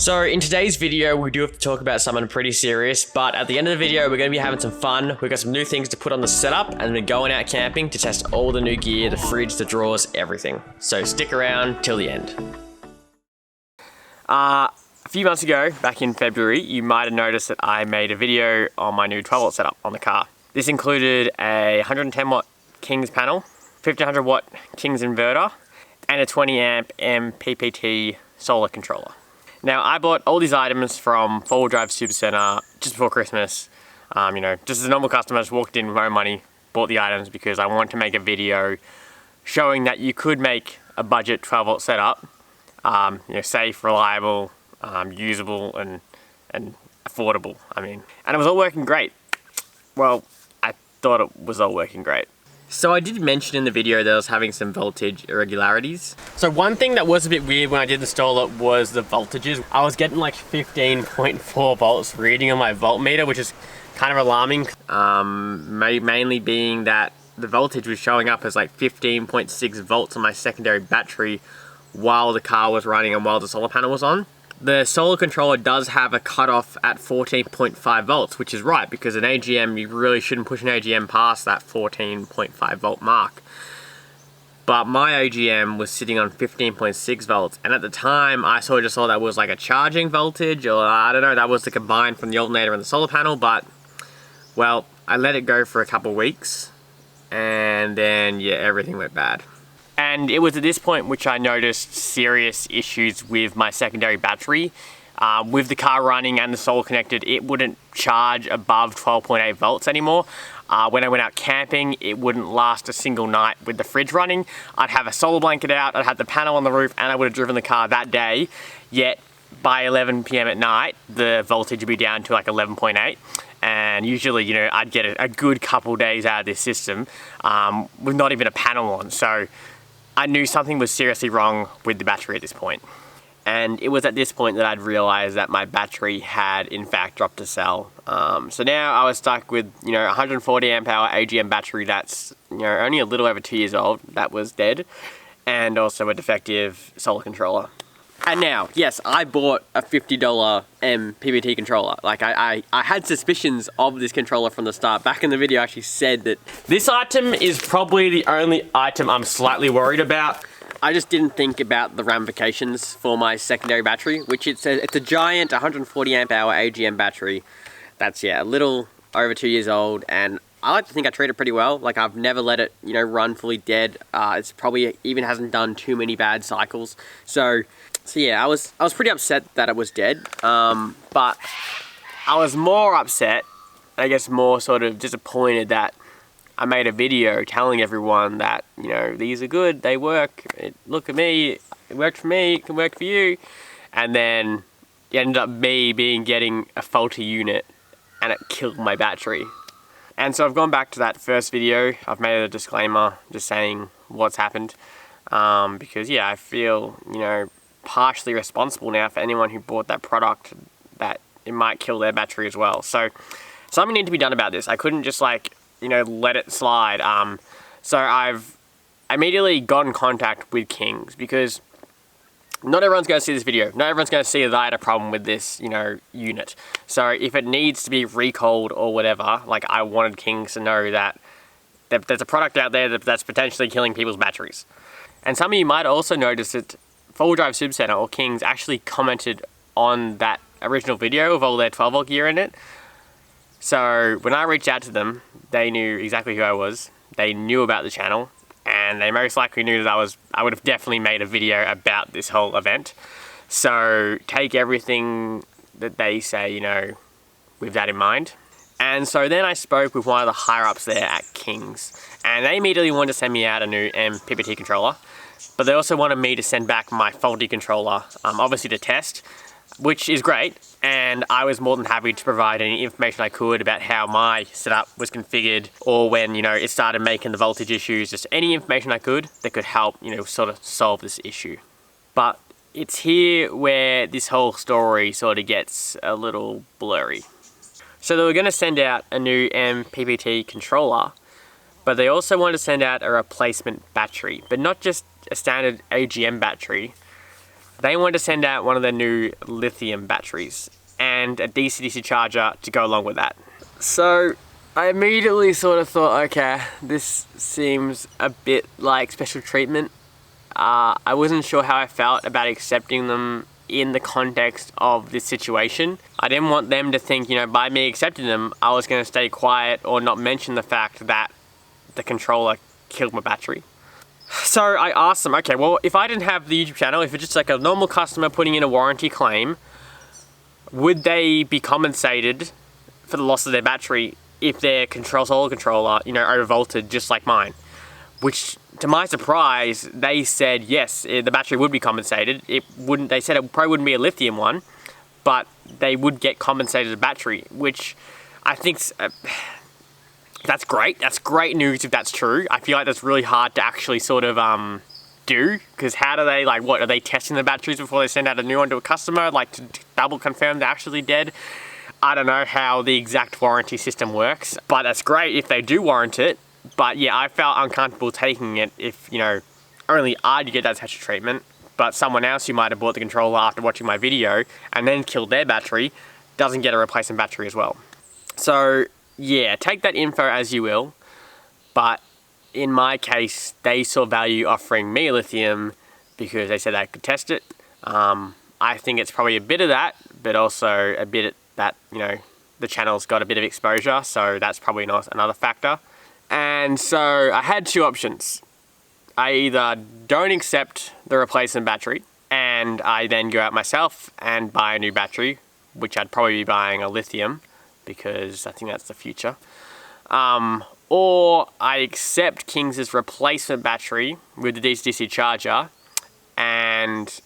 So in today's video, we do have to talk about something pretty serious, but at the end of the video, we're going to be having some fun. We've got some new things to put on the setup, and we're going out camping to test all the new gear, the fridge, the drawers, everything. So stick around till the end. A few months ago, back in February, you might have noticed that I made a video on my new 12-volt setup on the car. This included a 110 watt Kings panel, 1500 watt Kings inverter, and a 20 amp MPPT solar controller. Now, I bought all these items from 4-wheel drive Supercenter just before Christmas. Just as a normal customer, I just walked in with my own money, bought the items because I wanted to make a video showing that you could make a budget 12-volt setup, safe, reliable, usable, and affordable. And it was all working great. Well, I thought it was all working great. So I did mention in the video that I was having some voltage irregularities. So one thing that was a bit weird when I did install it was the voltages. I was getting like 15.4 volts reading on my voltmeter, which is kind of alarming. Mainly being that the voltage was showing up as like 15.6 volts on my secondary battery while the car was running and while the solar panel was on. The solar controller does have a cutoff at 14.5 volts, which is right, because an AGM, you really shouldn't push an AGM past that 14.5 volt mark. But my AGM was sitting on 15.6 volts, and at the time I sort of just thought that was like a charging voltage, or I don't know, that was the combined from the alternator and the solar panel. But well, I let it go for a couple of weeks, and then yeah, everything went bad. And it was at this point which I noticed serious issues with my secondary battery. With the car running and the solar connected, it wouldn't charge above 12.8 volts anymore. When I went out camping, it wouldn't last a single night with the fridge running. I'd have a solar blanket out, I'd have the panel on the roof, and I would have driven the car that day. Yet by 11 PM at night, the voltage would be down to like 11.8. And usually, I'd get a good couple days out of this system with not even a panel on. So I knew something was seriously wrong with the battery at this point. And it was at this point that I'd realized that my battery had in fact dropped a cell. So now I was stuck with, 140 amp hour AGM battery that's, only a little over 2 years old, that was dead, and also a defective solar controller. And now, yes, I bought a $50 MPPT controller. Like I had suspicions of this controller from the start. Back in the video, I actually said that this item is probably the only item I'm slightly worried about. I just didn't think about the ramifications for my secondary battery, which it's a giant 140 amp hour AGM battery. That's, a little over 2 years old, and I like to think I treat it pretty well. Like, I've never let it, run fully dead. It's probably even hasn't done too many bad cycles. So yeah, I was pretty upset that it was dead, but I was more upset, I guess more sort of disappointed that I made a video telling everyone that, these are good, they work, look at me, it worked for me, it can work for you. And then it ended up getting a faulty unit, and it killed my battery. And so I've gone back to that first video, I've made a disclaimer just saying what's happened, because yeah, I feel, partially responsible now for anyone who bought that product, that it might kill their battery as well. So something needed to be done about this. I couldn't just let it slide. So I've immediately got in contact with Kings, because not everyone's going to see this video. Not everyone's going to see that I had a problem with this, unit. So if it needs to be recalled or whatever, like, I wanted Kings to know that there's a product out there that's potentially killing people's batteries. And some of you might also notice that 4-wheel drive Supercenter or Kings actually commented on that original video of all their 12-volt gear in it. So when I reached out to them, they knew exactly who I was. They knew about the channel, and they most likely knew that I would have definitely made a video about this whole event. So take everything that they say, with that in mind. And so then I spoke with one of the higher ups there at Kings, and they immediately wanted to send me out a new MPPT controller. But they also wanted me to send back my faulty controller, obviously to test, which is great. And I was more than happy to provide any information I could about how my setup was configured, or when, it started making the voltage issues, just any information I could that could help, sort of solve this issue. But it's here where this whole story sort of gets a little blurry. So they were going to send out a new MPPT controller, but they also wanted to send out a replacement battery, but not just a standard AGM battery. they wanted to send out one of their new lithium batteries and a DC-DC charger to go along with that. So I immediately sort of thought, okay, this seems a bit like special treatment. I wasn't sure how I felt about accepting them in the context of this situation. I didn't want them to think, you know, by me accepting them, I was going to stay quiet or not mention the fact that the controller killed my battery. So I asked them, okay, well, if I didn't have the YouTube channel, if it's just like a normal customer putting in a warranty claim, would they be compensated for the loss of their battery if their solar controller, you know, overvolted just like mine? Which, to my surprise, they said yes, the battery would be compensated. They said it probably wouldn't be a lithium one, but they would get compensated a battery, which I think that's great. That's great news if that's true. I feel like that's really hard to actually sort of do, because how do they, like, what, are they testing the batteries before they send out a new one to a customer, like to double confirm they're actually dead? I don't know how the exact warranty system works, but that's great if they do warrant it. But yeah, I felt uncomfortable taking it if, you know, only I'd get that special treatment, but someone else who might have bought the controller after watching my video and then killed their battery doesn't get a replacement battery as well. So yeah, take that info as you will, but in my case, they saw value offering me lithium because they said I could test it. I think it's probably a bit of that, but also a bit that, you know, the channel's got a bit of exposure, so that's probably another factor. And so I had two options. I either don't accept the replacement battery and I then go out myself and buy a new battery, which I'd probably be buying a lithium because I think that's the future. Or I accept King's replacement battery with the DC-DC charger, and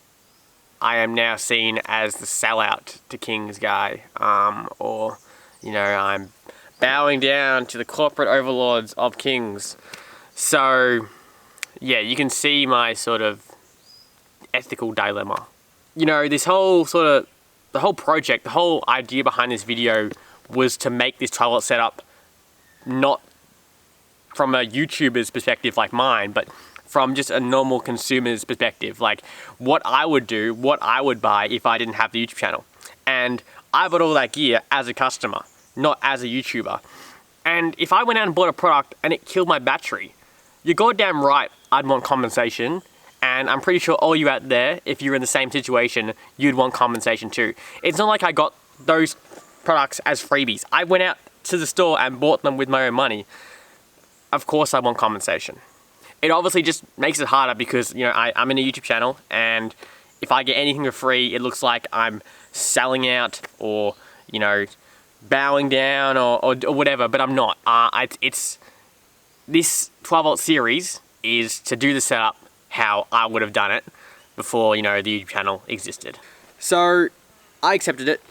I am now seen as the sellout to King's guy, or, you know, I'm bowing down to the corporate overlords of King's. So yeah, you can see my sort of ethical dilemma. You know, this whole sort of, the whole project, the whole idea behind this video was to make this 12-volt setup not from a YouTuber's perspective like mine, but from just a normal consumer's perspective, like what I would do, what I would buy if I didn't have the YouTube channel. And I bought all that gear as a customer, not as a YouTuber. And if I went out and bought a product and it killed my battery, you're goddamn right I'd want compensation. And I'm pretty sure all you out there, if you're in the same situation, you'd want compensation too. It's not like I got those products as freebies. I went out to the store and bought them with my own money. Of course I want compensation. It obviously just makes it harder because, you know, I'm in a YouTube channel, and if I get anything for free, it looks like I'm selling out or, you know, bowing down or whatever, but I'm not. It's this 12-volt series is to do the setup how I would have done it before, you know, the YouTube channel existed. So I accepted it,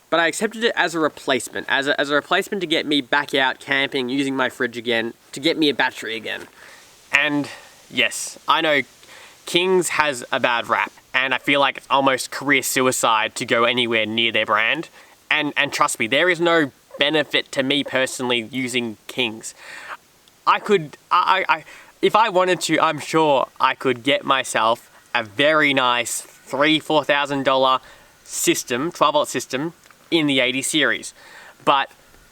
but I accepted it as a replacement, as a replacement to get me back out camping, using my fridge again, to get me a battery again. And yes, I know King's has a bad rap, and I feel like it's almost career suicide to go anywhere near their brand. And trust me, there is no benefit to me personally using King's. If I wanted to, I'm sure I could get myself a very nice $3,000-$4,000 system, 12-volt system in the 80 series. But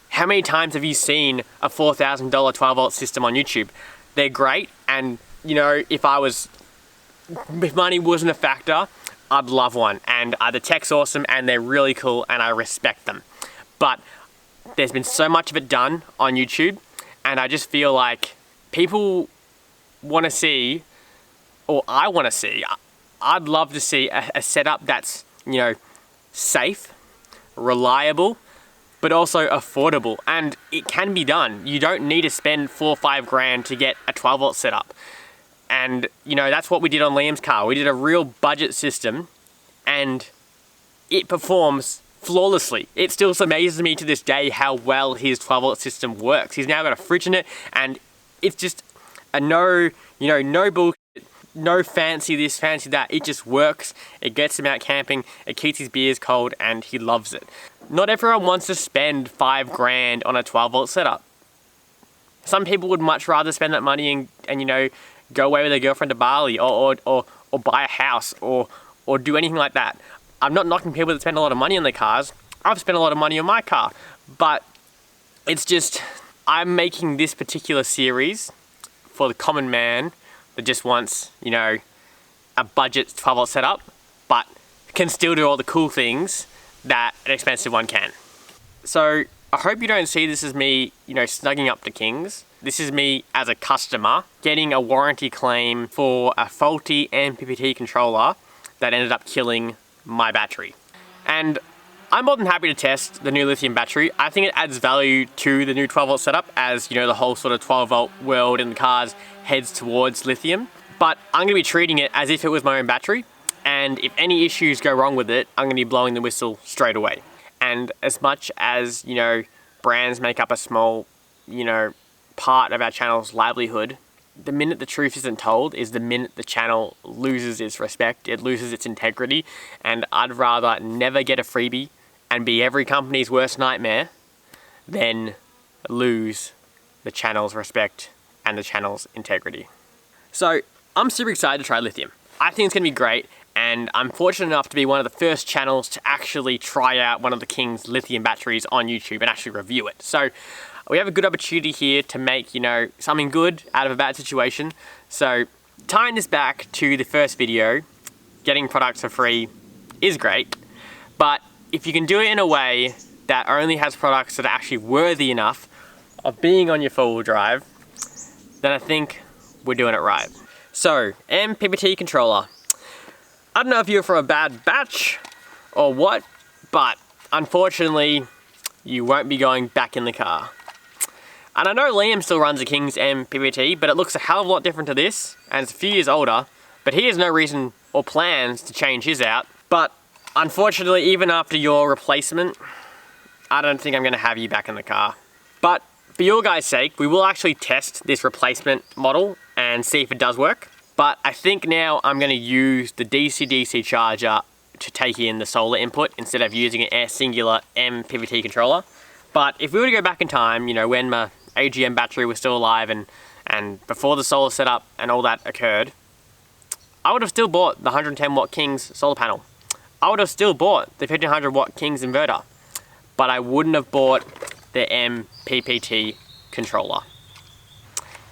how many times have you seen a $4,000 12-volt system on YouTube? They're great, and, you know, if money wasn't a factor, I'd love one. And the tech's awesome, and they're really cool, and I respect them. But there's been so much of it done on YouTube, and I just feel like people want to see, or I want to see, I'd love to see a setup that's, you know, safe, reliable, but also affordable. And it can be done. You don't need to spend $4 or $5 grand to get a 12-volt setup. And, you know, that's what we did on Liam's car. We did a real budget system, and it performs flawlessly. It still amazes me to this day how well his 12-volt system works. He's now got a fridge in it, and it's just a no bullshit, no fancy this, fancy that. It just works. It gets him out camping. It keeps his beers cold, and he loves it. Not everyone wants to spend $5 grand on a 12-volt setup. Some people would much rather spend that money and you know, go away with their girlfriend to Bali, or buy a house, or or do anything like that. I'm not knocking people that spend a lot of money on their cars. I've spent a lot of money on my car, but it's just, I'm making this particular series for the common man that just wants, you know, a budget 12-volt setup, but can still do all the cool things that an expensive one can. So I hope you don't see this as me, you know, snugging up to Kings. This is me as a customer getting a warranty claim for a faulty MPPT controller that ended up killing my battery. And I'm more than happy to test the new lithium battery. I think it adds value to the new 12-volt setup as, you know, the whole sort of 12-volt world in the cars heads towards lithium. But I'm going to be treating it as if it was my own battery. And if any issues go wrong with it, I'm going to be blowing the whistle straight away. And as much as, you know, brands make up a small, you know, part of our channel's livelihood, the minute the truth isn't told is the minute the channel loses its respect, it loses its integrity. And I'd rather never get a freebie and be every company's worst nightmare than lose the channel's respect and the channel's integrity. So I'm super excited to try lithium. I think it's going to be great, and I'm fortunate enough to be one of the first channels to actually try out one of the King's lithium batteries on YouTube and actually review it. So we have a good opportunity here to make, you know, something good out of a bad situation. So tying this back to the first video, getting products for free is great, but if you can do it in a way that only has products that are actually worthy enough of being on your four-wheel drive, then I think we're doing it right. So, MPPT controller. I don't know if you're from a bad batch or what, but unfortunately, you won't be going back in the car. And I know Liam still runs a King's MPPT, but it looks a hell of a lot different to this, and it's a few years older, but he has no reason or plans to change his out. But unfortunately, even after your replacement, I don't think I'm going to have you back in the car. But for your guys' sake, we will actually test this replacement model and see if it does work. But I think now I'm going to use the DC-DC charger to take in the solar input instead of using an air singular MPPT controller. But if we were to go back in time, you know, when my AGM battery was still alive and before the solar setup and all that occurred, I would have still bought the 110 watt King's solar panel. I would have still bought the 1500 watt King's inverter, but I wouldn't have bought the MPPT controller.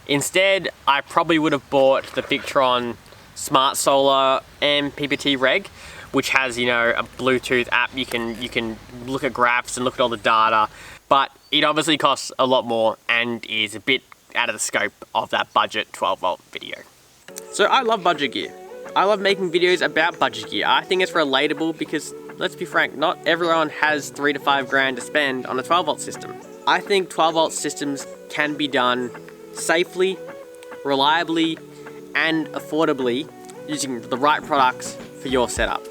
Instead, I probably would have bought the Victron Smart Solar MPPT Reg, which has, you know, a Bluetooth app. You can look at graphs and look at all the data, but it obviously costs a lot more and is a bit out of the scope of that budget 12-volt video. So I love budget gear. I love making videos about budget gear. I think it's relatable because, let's be frank, not everyone has 3 to 5 grand to spend on a 12-volt system. I think 12-volt systems can be done safely, reliably, and affordably using the right products for your setup.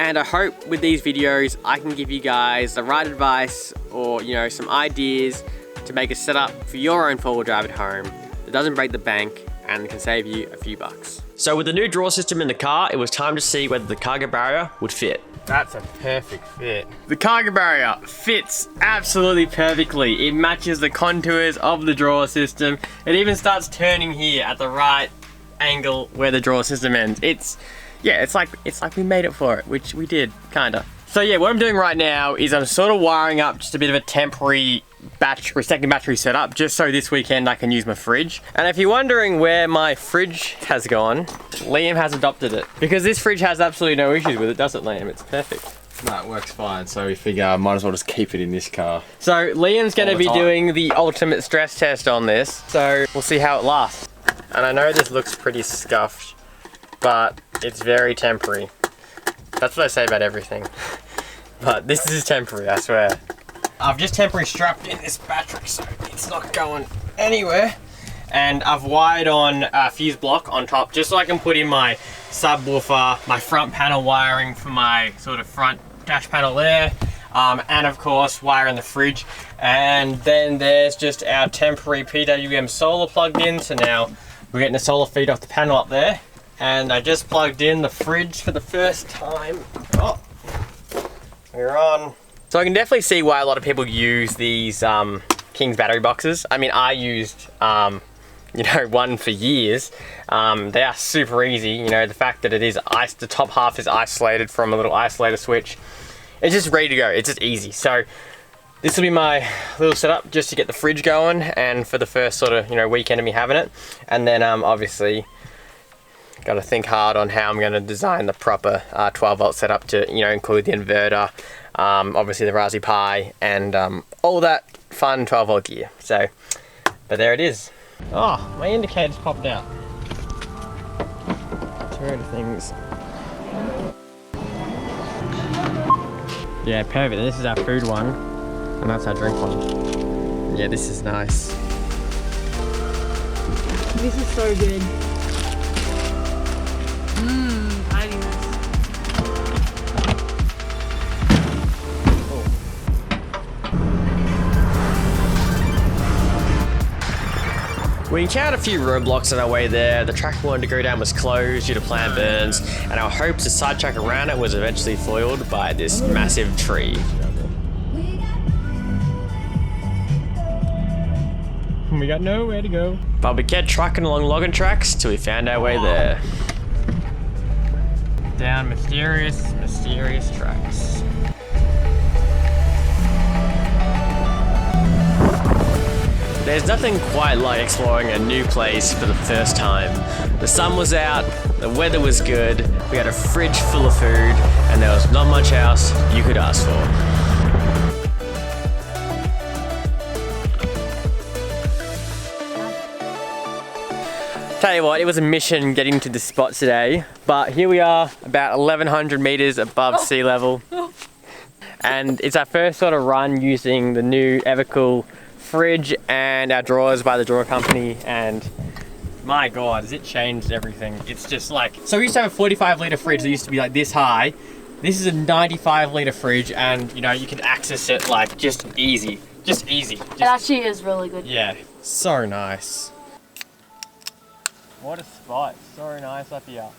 And I hope with these videos I can give you guys the right advice or, you know, some ideas to make a setup for your own four-wheel drive at home that doesn't break the bank and can save you a few bucks. So with the new drawer system in the car, it was time to see whether the cargo barrier would fit. That's a perfect fit. The cargo barrier fits absolutely perfectly. It matches the contours of the drawer system. It even starts turning here at the right angle where the drawer system ends. It's like we made it for it, which we did, kinda. So yeah, what I'm doing right now is I'm sort of wiring up just a bit of a temporary second battery setup, just so this weekend I can use my fridge. And if you're wondering where my fridge has gone, Liam has adopted it. Because this fridge has absolutely no issues with it, does it, Liam? It's perfect. No, it works fine, so we figure I might as well just keep it in this car. So Liam's gonna be doing the ultimate stress test on this, so we'll see how it lasts. And I know this looks pretty scuffed, but it's very temporary. That's what I say about everything. But this is temporary, I swear. I've just temporarily strapped in this battery so it's not going anywhere. And I've wired on a fuse block on top just so I can put in my subwoofer, my front panel wiring for my sort of front dash panel there, and of course wire in the fridge. And then there's just our temporary PWM solar plugged in, so now we're getting a solar feed off the panel up there. And I just plugged in the fridge for the first time. Oh, we're on. So I can definitely see why a lot of people use these King's battery boxes. I mean, I used one for years. They are super easy. The fact that it is the top half is isolated from a little isolator switch. It's just ready to go. It's just easy. So this will be my little setup just to get the fridge going, and for the first sort of weekend of me having it. And then obviously got to think hard on how I'm going to design the proper 12 volt setup to include the inverter, obviously the Raspberry Pi, and all that fun 12 volt gear. So, but there it is. Oh, my indicator's popped out. Two other things. Yeah, perfect. This is our food one, and that's our drink one. Yeah, this is nice. This is so good. I need this. We encountered a few roadblocks on our way there. The track we wanted to go down was closed due to planned burns, and our hopes to sidetrack around it was eventually foiled by this massive tree. We got nowhere to go. But we kept trucking along logging tracks till we found our way there. Down mysterious tracks. There's nothing quite like exploring a new place for the first time. The sun was out, the weather was good, we had a fridge full of food, and there was not much else you could ask for. Tell you what, it was a mission getting to this spot today, but here we are about 1100 meters above sea level. And it's our first sort of run using the new Evercool fridge and our drawers by the drawer company, and my god, has it changed everything. It's just like, so we used to have a 45 litre fridge that used to be like this high. This is a 95 litre fridge, and you can access it like just easy. It actually is really good. Yeah, so nice. What a spot, so nice up here.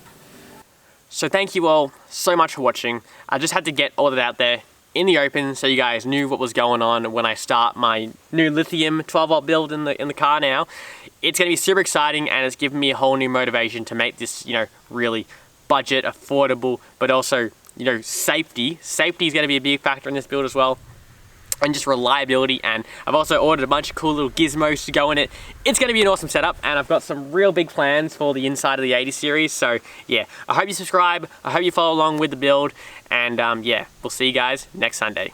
So thank you all so much for watching. I just had to get all of it out there in the open so you guys knew what was going on when I start my new Lithium 12 volt build in the car now. It's gonna be super exciting, and it's given me a whole new motivation to make this, really budget, affordable, but also, safety. Safety is gonna be a big factor in this build as well. And just reliability, and I've also ordered a bunch of cool little gizmos to go in it. It's going to be an awesome setup, and I've got some real big plans for the inside of the 80 series. So yeah, I hope you subscribe, I hope you follow along with the build, and yeah, we'll see you guys next Sunday.